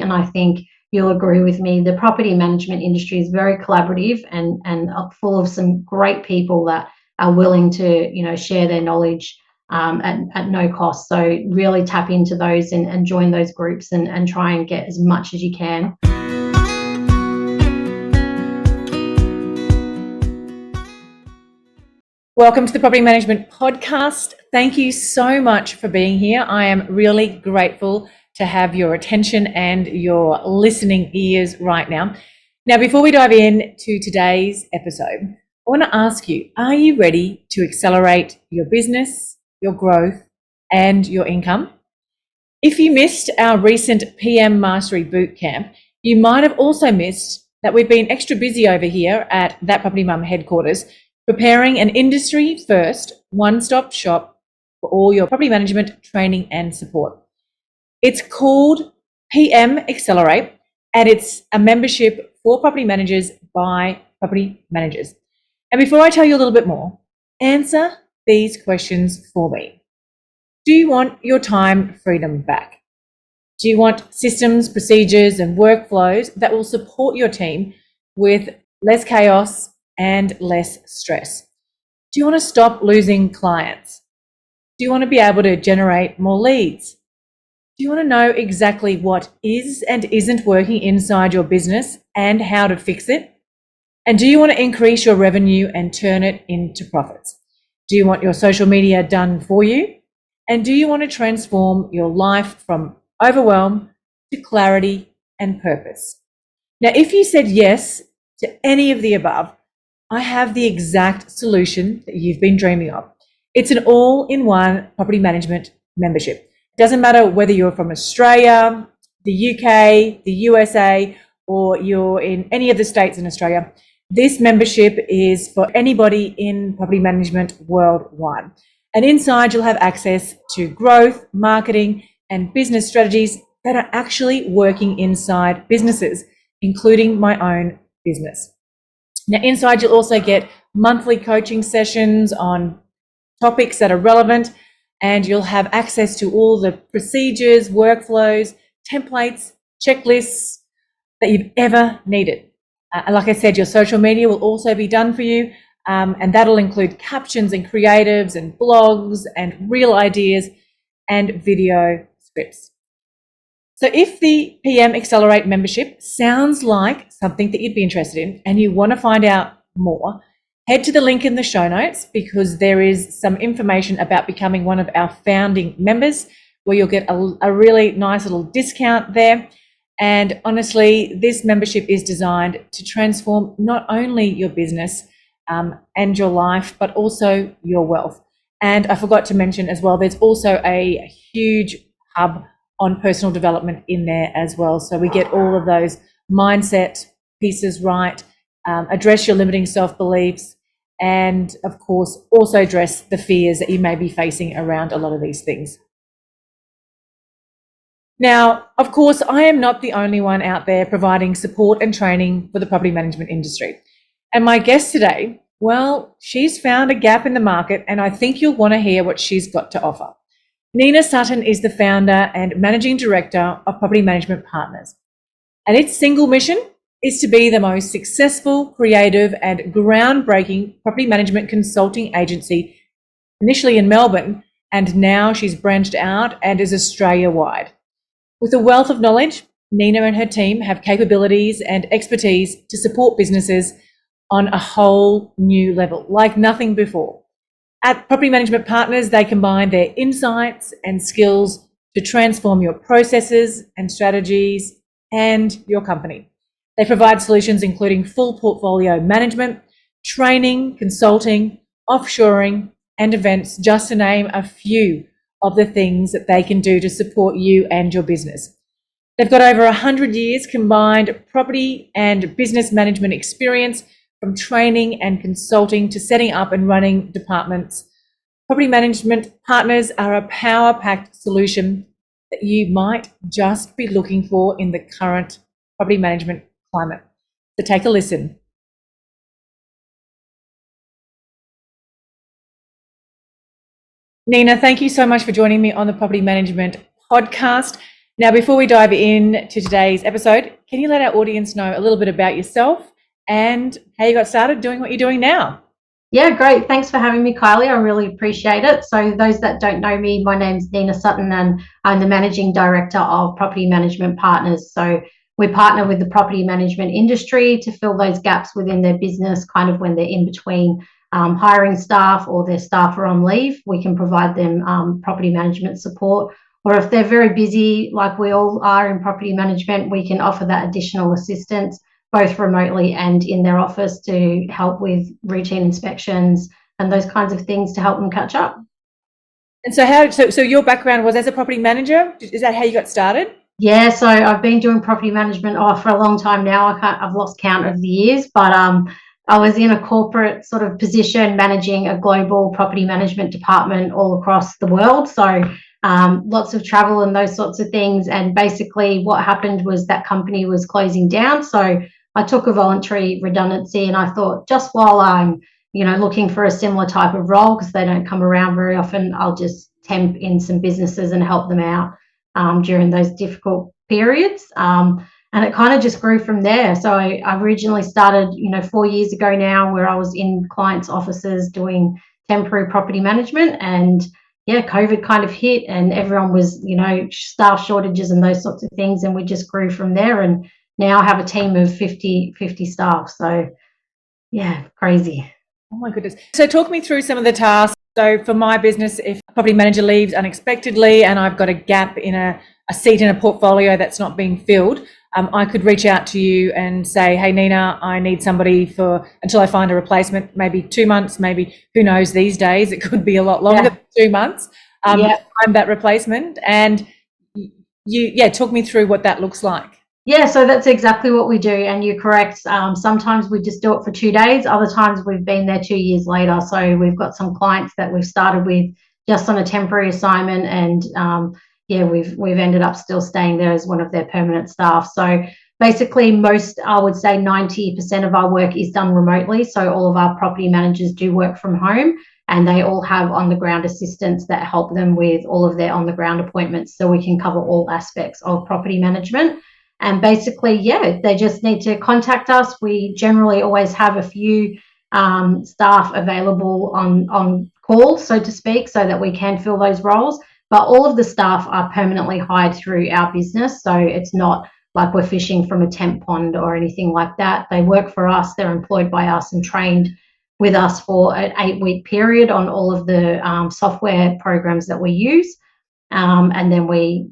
and I think you'll agree with me, the property management industry is very collaborative and full of some great people that are willing to, share their knowledge at no cost. So really tap into those and join those groups and try and get as much as you can. Welcome to the Property Management Podcast. Thank you so much for being here. I am really grateful to have your attention and your listening ears right now. Now, before we dive into today's episode, I want to ask you, are you ready to accelerate your business, your growth, and your income? If you missed our recent PM Mastery Bootcamp, you might have also missed that we've been extra busy over here at That Property Mum headquarters, preparing an industry-first one-stop shop for all your property management training and support. It's called PM Accelerate, and it's a membership for property managers by property managers. And before I tell you a little bit more, answer these questions for me. Do you want your time freedom back? Do you want systems, procedures, and workflows that will support your team with less chaos and less stress? Do you want to stop losing clients? Do you want to be able to generate more leads? Do you want to know exactly what is and isn't working inside your business and how to fix it? And do you want to increase your revenue and turn it into profits? Do you want your social media done for you? And do you want to transform your life from overwhelm to clarity and purpose? Now, if you said yes to any of the above, I have the exact solution that you've been dreaming of. It's an all-in-one property management membership. It doesn't matter whether you're from Australia, the UK, the USA, or you're in any of the states in Australia. This membership is for anybody in property management worldwide. And inside you'll have access to growth, marketing, and business strategies that are actually working inside businesses, including my own business. Now, inside you'll also get monthly coaching sessions on topics that are relevant, and you'll have access to all the procedures, workflows, templates, checklists that you've ever needed. Like I said, your social media will also be done for you, and that'll include captions and creatives and blogs and real ideas and video scripts. So if the PM Accelerate membership sounds like something that you'd be interested in and you want to find out more, head to the link in the show notes, because there is some information about becoming one of our founding members where you'll get a really nice little discount there. And honestly, this membership is designed to transform not only your business and your life, but also your wealth. And I forgot to mention as well, there's also a huge hub on personal development in there as well. So we get all of those mindset pieces right, address your limiting self-beliefs, and of course, also address the fears that you may be facing around a lot of these things. Now, of course, I am not the only one out there providing support and training for the property management industry. And my guest today, well, she's found a gap in the market, and I think you'll want to hear what she's got to offer. Nina Sutton is the founder and managing director of Property Management Partners, and its single mission is to be the most successful, creative, and groundbreaking property management consulting agency, initially in Melbourne, and now she's branched out and is Australia-wide. With a wealth of knowledge, Nina and her team have capabilities and expertise to support businesses on a whole new level, like nothing before. At Property Management Partners, they combine their insights and skills to transform your processes and strategies and your company. They provide solutions including full portfolio management, training, consulting, offshoring, and events, just to name a few of the things that they can do to support you and your business. They've got over 100 years combined property and business management experience, from training and consulting to setting up and running departments. Property Management Partners are a power-packed solution that you might just be looking for in the current property management climate. So take a listen. Nina, thank you so much for joining me on the Property Management Podcast. Now, before we dive in to today's episode, can you let our audience know a little bit about yourself and how you got started doing what you're doing now? Yeah, great. Thanks for having me, Kylie. I really appreciate it. So those that don't know me, my name's Nina Sutton and I'm the Managing Director of Property Management Partners. So we partner with the property management industry to fill those gaps within their business, kind of when they're in between hiring staff or their staff are on leave. We can provide them property management support. Or if they're very busy, like we all are in property management, we can offer that additional assistance both remotely and in their office to help with routine inspections and those kinds of things to help them catch up. And so your background was as a property manager? Is that how you got started? Yeah, so I've been doing property management for a long time now. I've lost count of the years, but I was in a corporate sort of position managing a global property management department all across the world. So lots of travel and those sorts of things. And basically what happened was that company was closing down. So I took a voluntary redundancy and I thought just while I'm, looking for a similar type of role, because they don't come around very often, I'll just temp in some businesses and help them out during those difficult periods. And it kind of just grew from there. So I originally started, 4 years ago now, where I was in clients' offices doing temporary property management. And yeah, COVID kind of hit and everyone was, staff shortages and those sorts of things. And we just grew from there. And now I have a team of 50 staff. So yeah, crazy. Oh my goodness. So talk me through some of the tasks. So for my business, if a property manager leaves unexpectedly and I've got a gap in a seat in a portfolio that's not being filled, I could reach out to you and say, hey, Nina, I need somebody until I find a replacement, maybe 2 months, maybe who knows these days, it could be a lot longer than 2 months. Find that replacement and talk me through what that looks like. Yeah, so that's exactly what we do, and you're correct. Sometimes we just do it for 2 days. Other times we've been there 2 years later. So we've got some clients that we've started with just on a temporary assignment, and we've ended up still staying there as one of their permanent staff. So basically, I would say 90% of our work is done remotely. So all of our property managers do work from home, and they all have on-the-ground assistants that help them with all of their on-the-ground appointments. So we can cover all aspects of property management. And basically, they just need to contact us. We generally always have a few staff available on call, so to speak, so that we can fill those roles. But all of the staff are permanently hired through our business. So it's not like we're fishing from a temp pond or anything like that. They work for us. They're employed by us and trained with us for an 8-week period on all of the software programs that we use. And then we,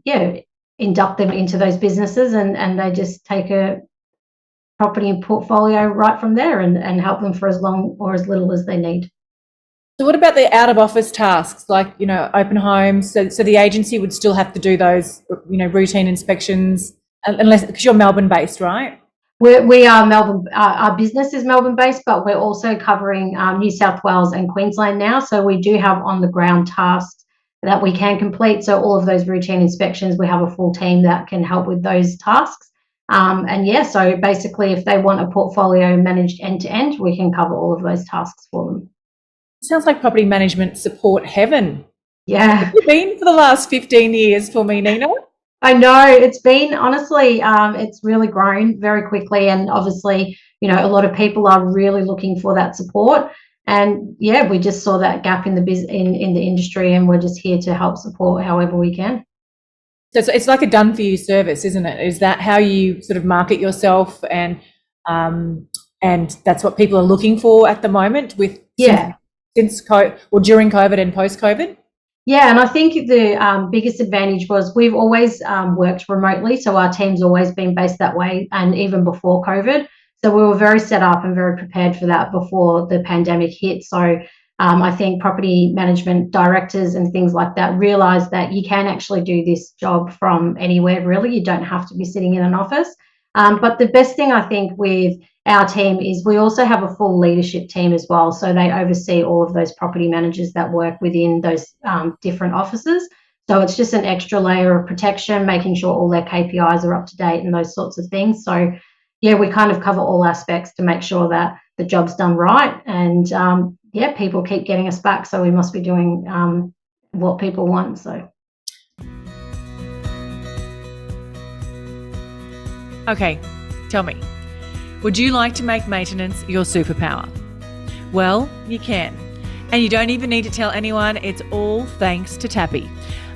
induct them into those businesses and they just take a property portfolio right from there and help them for as long or as little as they need. So what about the out of office tasks, like, open homes? So the agency would still have to do those, routine inspections, because you're Melbourne based, right? We are Melbourne, our business is Melbourne based, but we're also covering New South Wales and Queensland now. So we do have on the ground tasks that we can complete. So all of those routine inspections, we have a full team that can help with those tasks. So basically if they want a portfolio managed end to end, we can cover all of those tasks for them. Sounds like property management support heaven. Yeah. It's been for the last 15 years for me, Nina. I know it's been, honestly, it's really grown very quickly. And obviously, a lot of people are really looking for that support. And we just saw that gap in the in the industry, and we're just here to help support however we can. So it's like a done for you service, isn't it? Is that how you sort of market yourself, and that's what people are looking for at the moment since COVID, or during COVID and post COVID? Yeah, and I think the biggest advantage was we've always worked remotely, so our team's always been based that way, and even before COVID. So we were very set up and very prepared for that before the pandemic hit. So I think property management directors and things like that realised that you can actually do this job from anywhere, really. You don't have to be sitting in an office. But the best thing I think with our team is we also have a full leadership team as well. So they oversee all of those property managers that work within those different offices. So it's just an extra layer of protection, making sure all their KPIs are up to date and those sorts of things. So we kind of cover all aspects to make sure that the job's done right. And people keep getting us back. So we must be doing what people want. So. Okay, tell me, would you like to make maintenance your superpower? Well, you can. And you don't even need to tell anyone. It's all thanks to Tappy,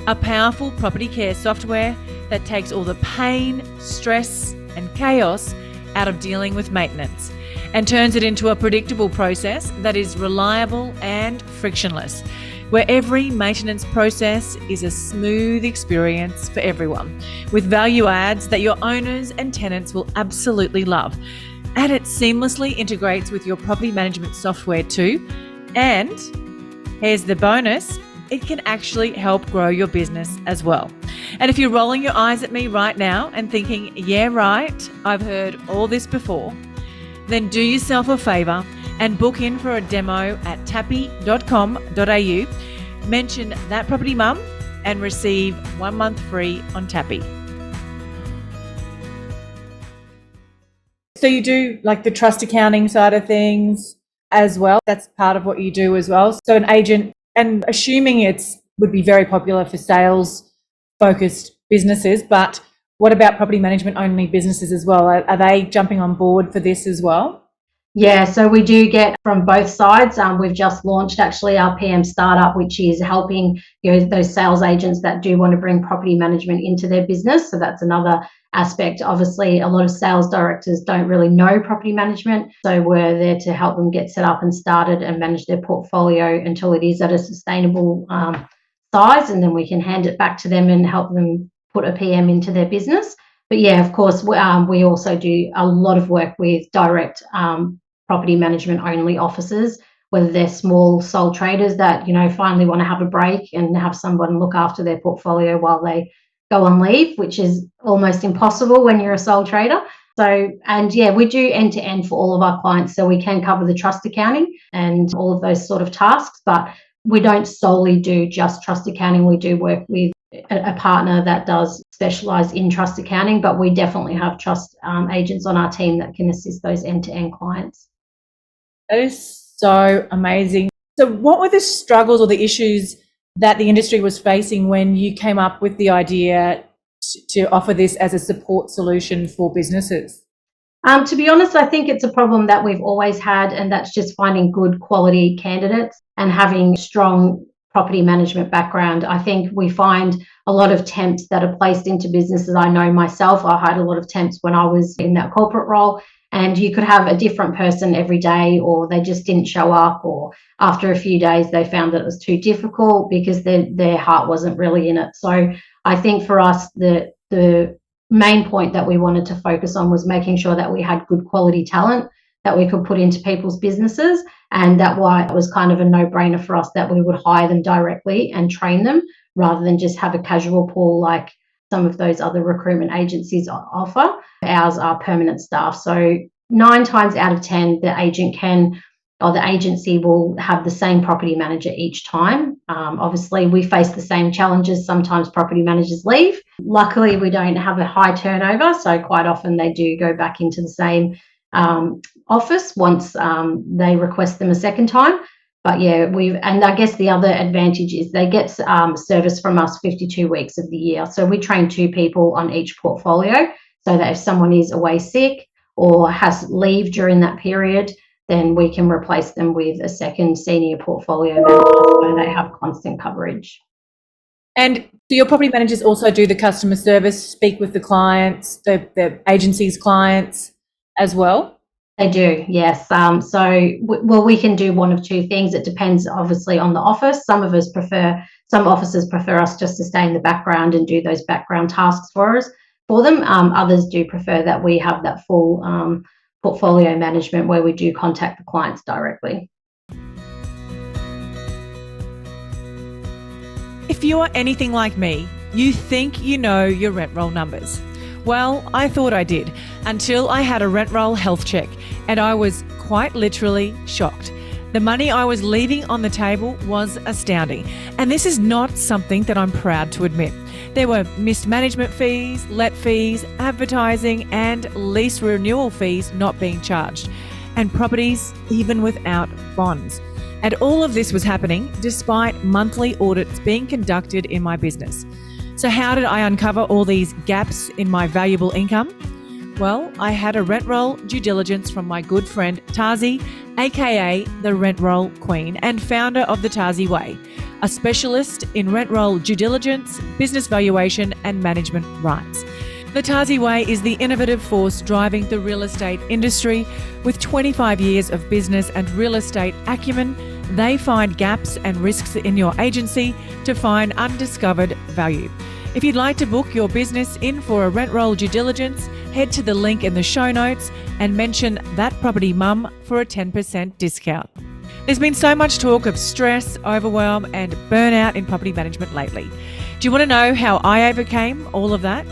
a powerful property care software that takes all the pain, stress, and chaos out of dealing with maintenance and turns it into a predictable process that is reliable and frictionless, where every maintenance process is a smooth experience for everyone, with value adds that your owners and tenants will absolutely love. And it seamlessly integrates with your property management software too. And here's the bonus, it can actually help grow your business as well. And if you're rolling your eyes at me right now and thinking, yeah, right, I've heard all this before, then do yourself a favour and book in for a demo at tappy.com.au. Mention That Property Mum and receive 1 month free on Tappy. So you do like the trust accounting side of things as well. That's part of what you do as well. So an agent, and assuming would be very popular for sales focused businesses, but what about property management only businesses as well? Are they jumping on board for this as well? Yeah, so we do get from both sides. We've just launched actually our PM startup, which is helping those sales agents that do want to bring property management into their business. So that's another aspect. Obviously, a lot of sales directors don't really know property management, so we're there to help them get set up and started and manage their portfolio until it is at a sustainable size, and then we can hand it back to them and help them put a PM into their business. But yeah, of course, we also do a lot of work with direct property management only offices, whether they're small sole traders that finally want to have a break and have someone look after their portfolio while they go on leave, which is almost impossible when you're a sole trader. So, and yeah, we do end to end for all of our clients, so we can cover the trust accounting and all of those sort of tasks, but we don't solely do just trust accounting. We do work with a partner that does specialize in trust accounting, but we definitely have trust agents on our team that can assist those end-to-end clients. That is so amazing. So what were the struggles or the issues that the industry was facing when you came up with the idea to offer this as a support solution for businesses? To be honest, I think it's a problem that we've always had, and that's just finding good quality candidates and having strong property management background. I think we find a lot of temps that are placed into businesses. I know myself, I hired a lot of temps when I was in that corporate role, and you could have a different person every day, or they just didn't show up, or after a few days they found that it was too difficult because their heart wasn't really in it. So I think for us, the main point that we wanted to focus on was making sure that we had good quality talent that we could put into people's businesses, and that's why it was kind of a no-brainer for us that we would hire them directly and train them rather than just have a casual pool like some of those other recruitment agencies offer. Ours are permanent staff. So 9 times out of 10, the agency will have the same property manager each time. Obviously, we face the same challenges. Sometimes property managers leave. Luckily, we don't have a high turnover, so quite often they do go back into the same office once they request them a second time. But yeah, and I guess the other advantage is they get service from us 52 weeks of the year. So we train 2 people on each portfolio, so that if someone is away sick or has leave during that period, then we can replace them with a second senior portfolio manager so they have constant coverage. And do your property managers also do the customer service, speak with the clients, the agency's clients as well? They do, yes. We can do one of 2 things. It depends, obviously, on the office. Some offices prefer us just to stay in the background and do those background tasks for them. Others do prefer that we have that full portfolio management where we do contact the clients directly. If you are anything like me, you think you know your rent roll numbers. Well, I thought I did until I had a rent roll health check, and I was quite literally shocked. The money I was leaving on the table was astounding, and this is not something that I'm proud to admit. There were missed management fees, let fees, advertising and lease renewal fees not being charged, and properties even without bonds. And all of this was happening despite monthly audits being conducted in my business. So how did I uncover all these gaps in my valuable income? Well, I had a rent roll due diligence from my good friend Tazi, aka the Rent Roll Queen and founder of the Tazi Way, a specialist in rent roll due diligence, business valuation, and management rights. The Tazi Way is the innovative force driving the real estate industry. With 25 years of business and real estate acumen, they find gaps and risks in your agency to find undiscovered value. If you'd like to book your business in for a rent roll due diligence, head to the link in the show notes and mention That Property Mum for a 10% discount. There's been so much talk of stress, overwhelm, and burnout in property management lately. Do you want to know how I overcame all of that?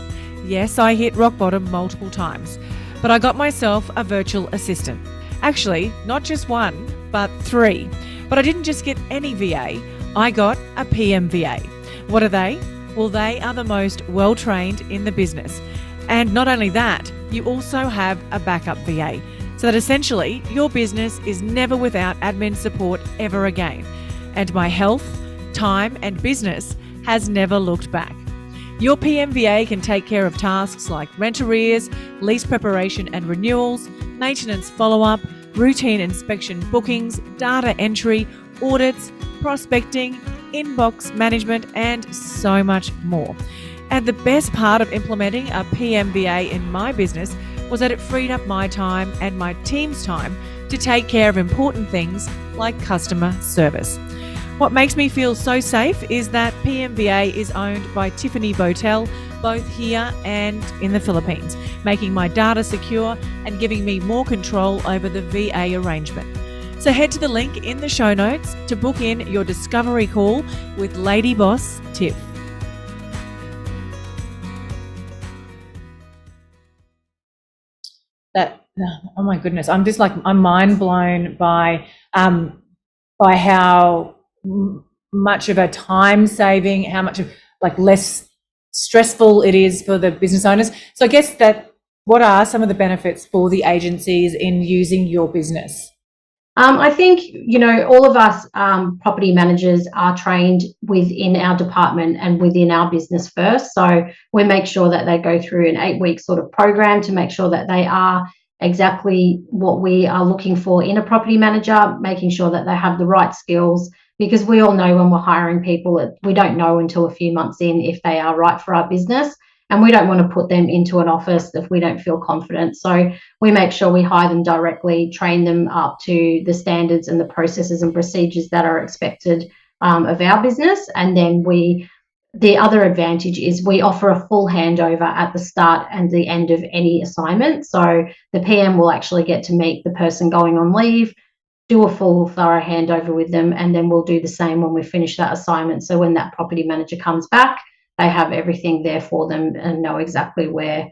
Yes, I hit rock bottom multiple times, but I got myself a virtual assistant. Actually, not just one, but 3. But I didn't just get any VA, I got a PMVA. What are they? Well, they are the most well-trained in the business. And not only that, you also have a backup VA, so that essentially your business is never without admin support ever again. And my health, time, and business has never looked back. Your PMVA can take care of tasks like rent arrears, lease preparation and renewals, maintenance follow-up, routine inspection bookings, data entry, audits, prospecting, inbox management, and so much more. And the best part of implementing a PMVA in my business was that it freed up my time and my team's time to take care of important things like customer service. What makes me feel so safe is that PMVA is owned by Tiffany Botel, both here and in the Philippines, making my data secure and giving me more control over the VA arrangement. So head to the link in the show notes to book in your discovery call with Lady Boss Tiff. Oh my goodness, I'm mind blown by how much of a time saving, how much of less stressful it is for the business owners. So I guess what are some of the benefits for the agencies in using your business? I think, all of us property managers are trained within our department and within our business first. So we make sure that they go through an 8-week sort of program to make sure that they are exactly what we are looking for in a property manager, making sure that they have the right skills, because we all know when we're hiring people, we don't know until a few months in if they are right for our business. And we don't want to put them into an office if we don't feel confident. So we make sure we hire them directly, train them up to the standards and the processes and procedures that are expected of our business. And then the other advantage is we offer a full handover at the start and the end of any assignment. So the PM will actually get to meet the person going on leave, do a full thorough handover with them, and then we'll do the same when we finish that assignment. So when that property manager comes back, they have everything there for them and know exactly where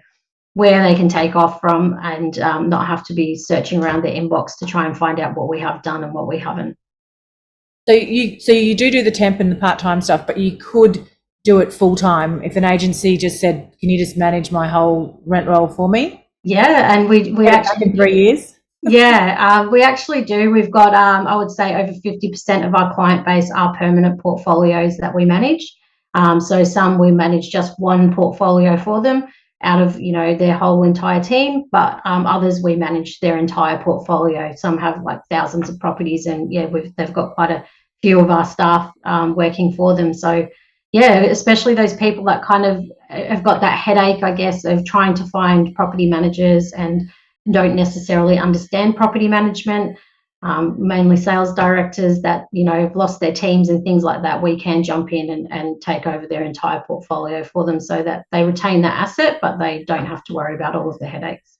they can take off from, and not have to be searching around their inbox to try and find out what we have done and what we haven't. So you do the temp and the part-time stuff, but you could do it full-time if an agency just said, can you just manage my whole rent roll for me? Yeah, and we actually in 3 years. Yeah, we actually do. We've got, I would say, over 50% of our client base are permanent portfolios that we manage. So some we manage just one portfolio for them out of their whole entire team, but others we manage their entire portfolio. Some have thousands of properties, and they've got quite a few of our staff working for them. So especially those people that kind of have got that headache, I guess, of trying to find property managers and don't necessarily understand property management. Mainly sales directors that have lost their teams and things like that. We can jump in and take over their entire portfolio for them so that they retain that asset, but they don't have to worry about all of the headaches.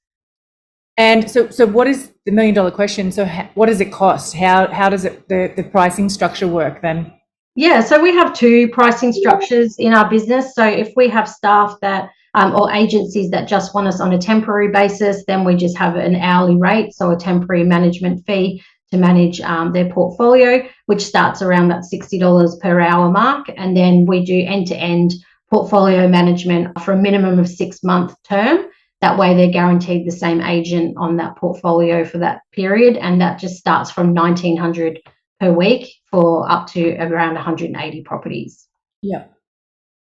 And so what is the $1 million question? So what does it cost? How does the pricing structure work then? Yeah, so we have 2 pricing structures in our business. So if we have staff that or agencies that just want us on a temporary basis, then we just have an hourly rate, so a temporary management fee to manage their portfolio, which starts around that $60 per hour mark. And then we do end-to-end portfolio management for a minimum of 6-month term. That way they're guaranteed the same agent on that portfolio for that period. And that just starts from $1,900 per week for up to around 180 properties. Yeah.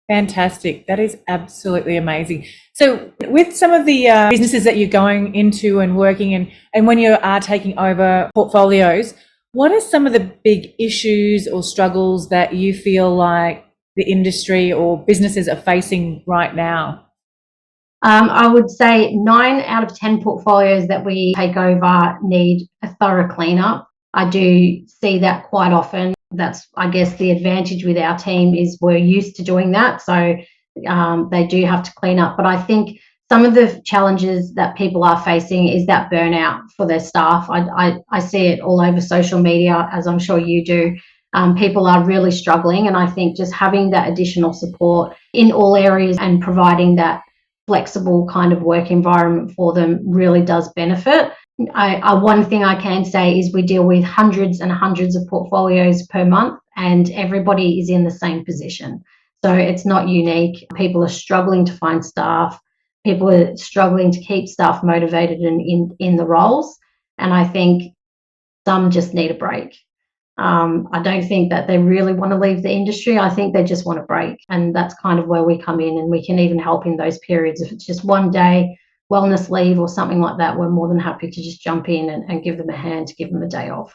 Fantastic. That is absolutely amazing. So with some of the businesses that you're going into and working in, and when you are taking over portfolios, what are some of the big issues or struggles that you feel like the industry or businesses are facing right now? I would say 9 out of 10 portfolios that we take over need a thorough cleanup. I do see that quite often. That's, I guess, the advantage with our team is we're used to doing that. So they do have to clean up. But I think some of the challenges that people are facing is that burnout for their staff. I see it all over social media, as I'm sure you do. People are really struggling. And I think just having that additional support in all areas and providing that flexible kind of work environment for them really does benefit. One thing I can say is we deal with hundreds and hundreds of portfolios per month, and everybody is in the same position. So it's not unique. People are struggling to find staff. People are struggling to keep staff motivated and in the roles. And I think some just need a break. I don't think that they really want to leave the industry. I think they just want a break. And that's kind of where we come in, and we can even help in those periods. If it's just one day wellness leave or something like that, we're more than happy to just jump in and give them a hand to give them a day off.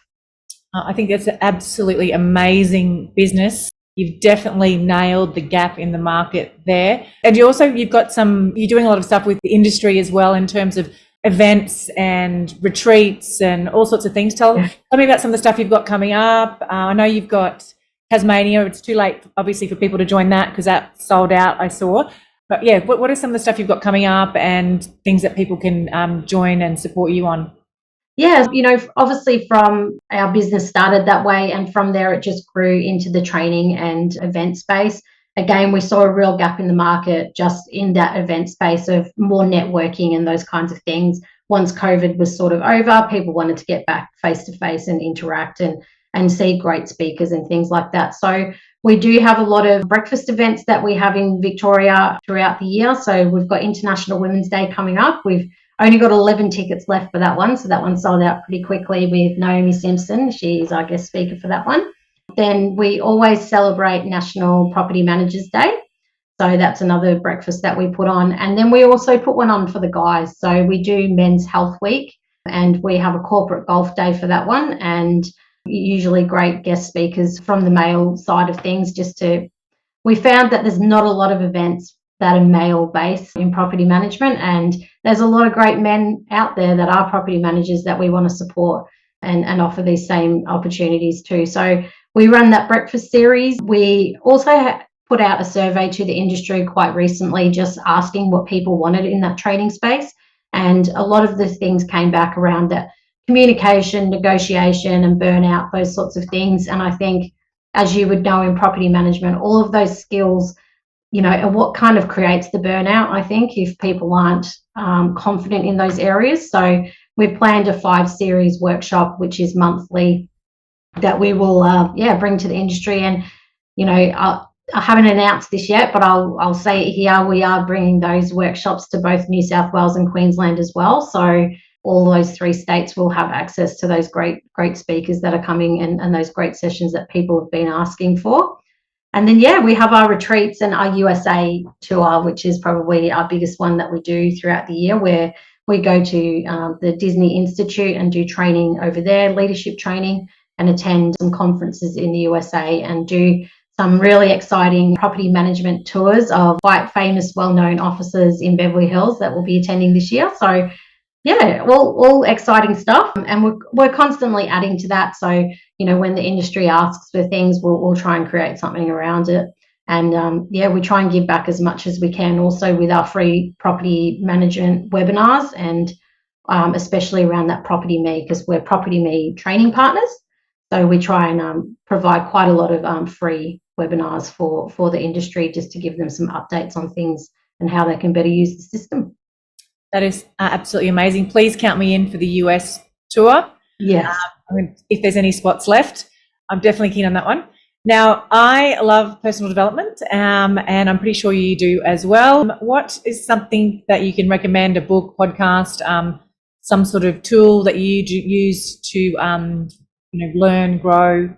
I think that's an absolutely amazing business. You've definitely nailed the gap in the market there. And you're doing a lot of stuff with the industry as well in terms of events and retreats and all sorts of things. Tell me about some of the stuff you've got coming up. I know you've got Tasmania. It's too late, obviously, for people to join that because that sold out, I saw. But yeah, what are some of the stuff you've got coming up and things that people can join and support you on? Yeah, obviously from our business started that way, and from there it just grew into the training and event space. Again, we saw a real gap in the market just in that event space of more networking and those kinds of things. Once COVID was sort of over, people wanted to get back face to face and interact and see great speakers and things like that. So we do have a lot of breakfast events that we have in Victoria throughout the year. So we've got International Women's Day coming up. We've only got 11 tickets left for that one. So that one sold out pretty quickly with Naomi Simpson. She's our guest speaker for that one. Then we always celebrate National Property Managers Day. So that's another breakfast that we put on. And then we also put one on for the guys. So we do Men's Health Week, and we have a corporate golf day for that one. And usually great guest speakers from the male side of things. We found that there's not a lot of events that are male based in property management, and there's a lot of great men out there that are property managers that we want to support and offer these same opportunities too. So we run that breakfast series. We also put out a survey to the industry quite recently, just asking what people wanted in that training space. And a lot of the things came back around that communication, negotiation, and burnout, those sorts of things. And I think, as you would know in property management, all of those skills, and what kind of creates the burnout, I think, if people aren't confident in those areas. So we've planned a 5-series workshop, which is monthly, that we will bring to the industry. And I haven't announced this yet, but I'll say it here. We are bringing those workshops to both New South Wales and Queensland as well. So all those 3 states will have access to those great speakers that are coming, and those great sessions that people have been asking for. And then, we have our retreats and our USA tour, which is probably our biggest one that we do throughout the year, where we go to the Disney Institute and do training over there, leadership training, and attend some conferences in the USA and do some really exciting property management tours of quite famous, well-known offices in Beverly Hills that we'll be attending this year. So all exciting stuff, and we're constantly adding to that. So when the industry asks for things, we'll try and create something around it. And we try and give back as much as we can, also with our free property management webinars, and especially around that Property Me, because we're Property Me training partners. So we try and provide quite a lot of free webinars for the industry, just to give them some updates on things and how they can better use the system. That is absolutely amazing. Please count me in for the US tour. Yes. If there's any spots left, I'm definitely keen on that one. Now, I love personal development, and I'm pretty sure you do as well. What is something that you can recommend, a book, podcast, some sort of tool that you use to learn, grow?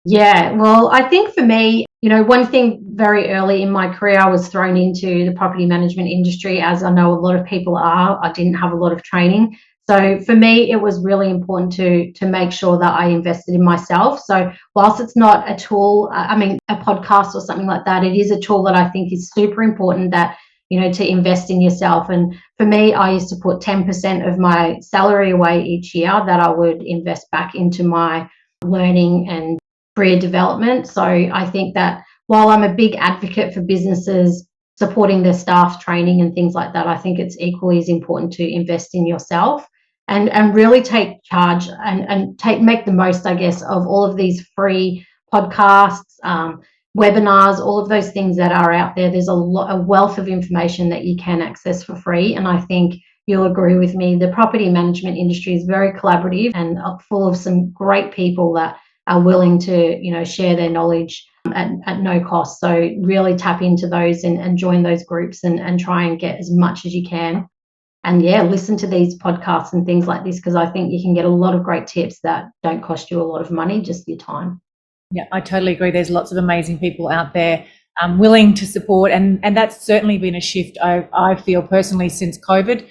Yeah, well, I think for me, one thing very early in my career, I was thrown into the property management industry, as I know a lot of people are. I didn't have a lot of training. So for me, it was really important to make sure that I invested in myself. So whilst it's not a tool, a podcast or something like that, it is a tool that I think is super important that, to invest in yourself. And for me, I used to put 10% of my salary away each year that I would invest back into my learning and career development. So I think that while I'm a big advocate for businesses supporting their staff training and things like that, I think it's equally as important to invest in yourself and really take charge and make the most, I guess, of all of these free podcasts, webinars, all of those things that are out there. There's a wealth of information that you can access for free. And I think you'll agree with me, the property management industry is very collaborative and full of some great people that are willing to, share their knowledge at no cost. So really tap into those and join those groups and try and get as much as you can. And yeah, listen to these podcasts and things like this, because I think you can get a lot of great tips that don't cost you a lot of money, just your time. Yeah, I totally agree. There's lots of amazing people out there willing to support, and that's certainly been a shift, I feel personally, since COVID.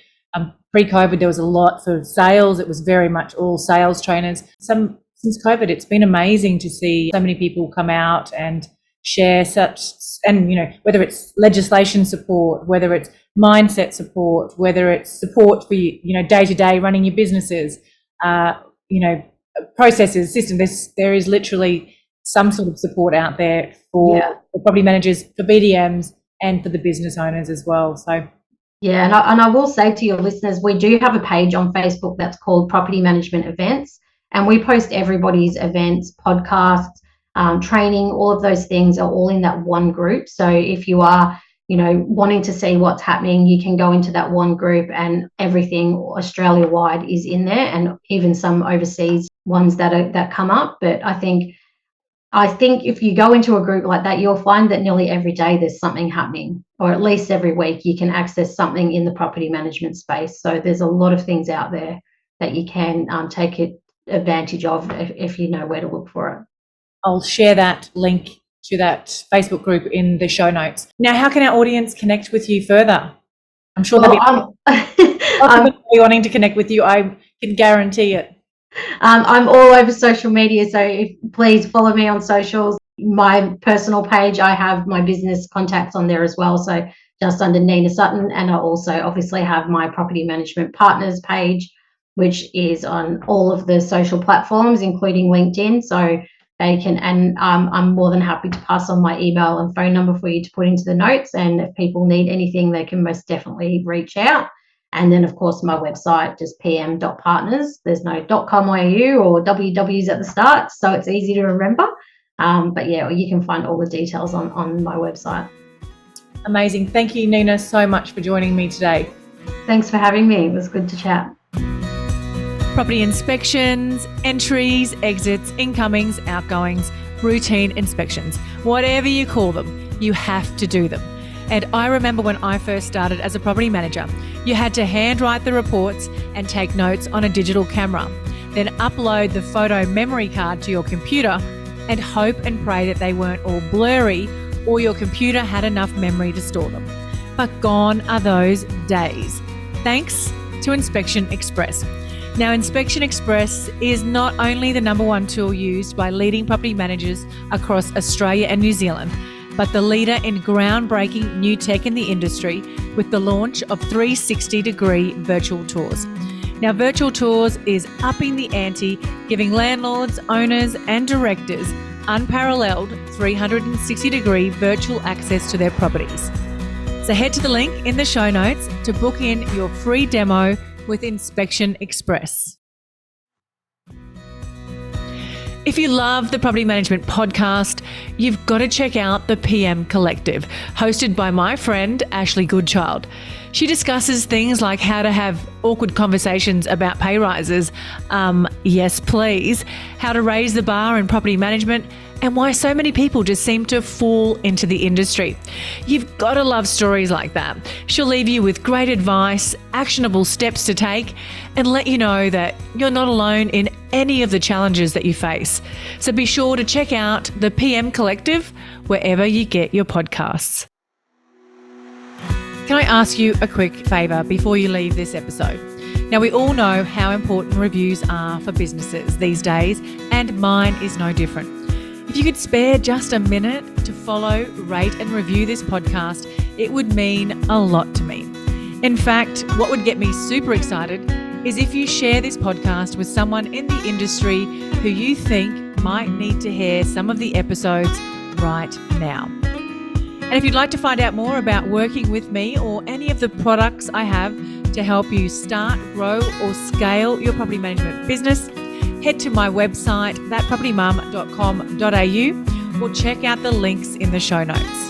Pre-COVID, there was a lot for sales. It was very much all sales trainers. Since COVID, it's been amazing to see so many people come out and share and whether it's legislation support, whether it's mindset support, whether it's support for day-to-day running your businesses, processes, systems. There is literally some sort of support out there for property managers, for BDMs, and for the business owners as well. So. Yeah, and I will say to your listeners, we do have a page on Facebook that's called Property Management Events, and we post everybody's events, podcasts, training, all of those things are all in that one group. So if you are, wanting to see what's happening, you can go into that one group, and everything Australia-wide is in there, and even some overseas ones that come up. But I think if you go into a group like that, you'll find that nearly every day there's something happening, or at least every week you can access something in the property management space. So there's a lot of things out there that you can take advantage of if you know where to look for it. I'll share that link to that Facebook group in the show notes. Now, how can our audience connect with you further? I'm sure they'll be wanting to connect with you. I can guarantee it. I'm all over social media, so please follow me on socials. My personal page, I have my business contacts on there as well, so just under Nina Sutton. And I also obviously have my property management partners page, which is on all of the social platforms, including LinkedIn. So they can, and I'm more than happy to pass on my email and phone number for you to put into the notes. And if people need anything, they can most definitely reach out. And then, of course, my website, just pm.partners. There's no .com.au or ww's at the start, so it's easy to remember. But yeah, you can find all the details on my website. Amazing. Thank you, Nina, so much for joining me today. Thanks for having me. It was good to chat. Property inspections, entries, exits, incomings, outgoings, routine inspections, whatever you call them, you have to do them. And I remember when I first started as a property manager, you had to handwrite the reports and take notes on a digital camera, then upload the photo memory card to your computer and hope and pray that they weren't all blurry or your computer had enough memory to store them. But gone are those days, thanks to Inspection Express. Now, Inspection Express is not only the #1 tool used by leading property managers across Australia and New Zealand, but the leader in groundbreaking new tech in the industry with the launch of 360-degree virtual tours. Now, virtual tours is upping the ante, giving landlords, owners and directors unparalleled 360-degree virtual access to their properties. So head to the link in the show notes to book in your free demo with Inspection Express. If you love the Property Management Podcast, you've got to check out the PM Collective, hosted by my friend, Ashley Goodchild. She discusses things like how to have awkward conversations about pay rises, yes please, how to raise the bar in property management, and why so many people just seem to fall into the industry. You've got to love stories like that. She'll leave you with great advice, actionable steps to take, and let you know that you're not alone in any of the challenges that you face. So be sure to check out the PM Collective wherever you get your podcasts. Can I ask you a quick favour before you leave this episode? Now, we all know how important reviews are for businesses these days, and mine is no different. If you could spare just a minute to follow, rate and review this podcast, it would mean a lot to me. In fact, what would get me super excited is if you share this podcast with someone in the industry who you think might need to hear some of the episodes right now. And if you'd like to find out more about working with me or any of the products I have to help you start, grow or scale your property management business, head to my website, thatpropertymum.com.au, or check out the links in the show notes.